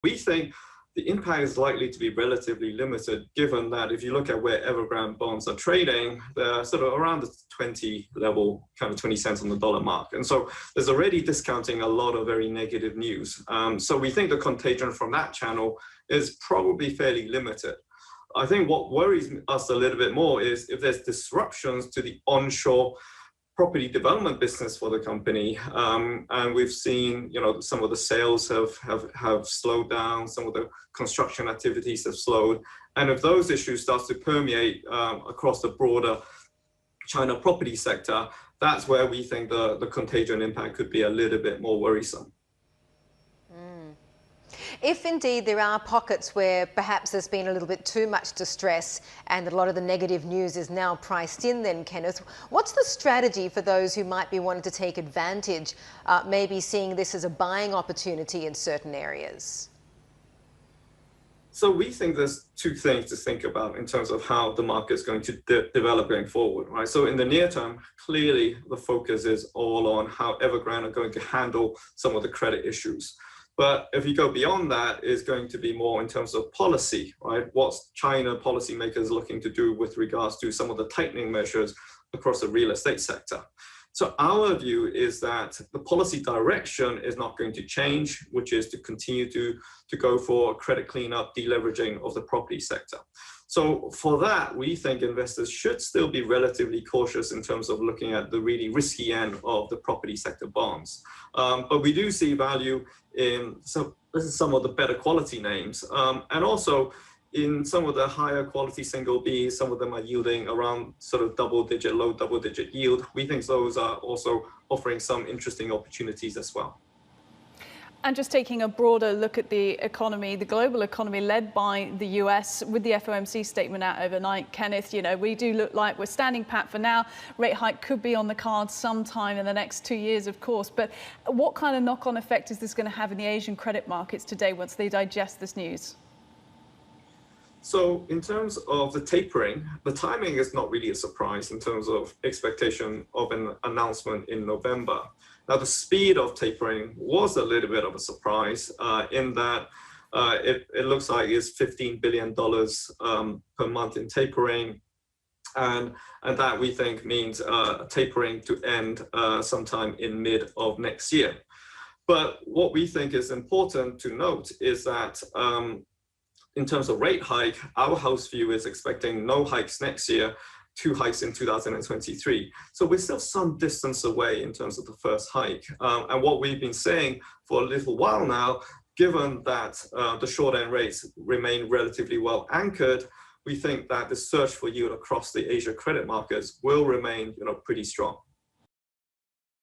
We think the impact is likely to be relatively limited, given that if you look at where Evergrande bonds are trading, they're sort of around the 20 level, kind of 20 cents on the dollar mark. And so there's already discounting a lot of very negative news. So we think the contagion from that channel is probably fairly limited. I think what worries us a little bit more is if there's disruptions to the onshore property development business for the company, and we've seen, some of the sales have slowed down, some of the construction activities have slowed, and if those issues start to permeate across the broader China property sector, that's where we think the contagion impact could be a little bit more worrisome. If indeed there are pockets where perhaps there's been a little bit too much distress and a lot of the negative news is now priced in then, Kenneth, what's the strategy for those who might be wanting to take advantage, maybe seeing this as a buying opportunity in certain areas? So we think there's two things to think about in terms of how the market is going to develop going forward, right? So in the near term, clearly the focus is all on how Evergrande are going to handle some of the credit issues. But if you go beyond that, it's going to be more in terms of policy, right? What's China policymakers looking to do with regards to some of the tightening measures across the real estate sector? So our view is that the policy direction is not going to change, which is to continue to go for credit cleanup, deleveraging of the property sector. So for that, we think investors should still be relatively cautious in terms of looking at the really risky end of the property sector bonds. But we do see value in some of the better quality names, and also in some of the higher quality single Bs. Some of them are yielding around sort of low double digit yield. We think those are also offering some interesting opportunities as well. And just taking a broader look at the economy, the global economy led by the US, with the FOMC statement out overnight, Kenneth, we do look like we're standing pat for now. Rate hike could be on the cards sometime in the next 2 years, of course. But what kind of knock-on effect is this going to have in the Asian credit markets today once they digest this news? So in terms of the tapering, the timing is not really a surprise in terms of expectation of an announcement in November. Now, the speed of tapering was a little bit of a surprise in that it looks like it's $15 billion per month in tapering. And that we think means tapering to end sometime in mid of next year. But what we think is important to note is that in terms of rate hike, our house view is expecting no hikes next year, 2 hikes in 2023. So we're still some distance away in terms of the first hike. And what we've been saying for a little while now, given that the short end rates remain relatively well anchored, we think that the search for yield across the Asia credit markets will remain pretty strong.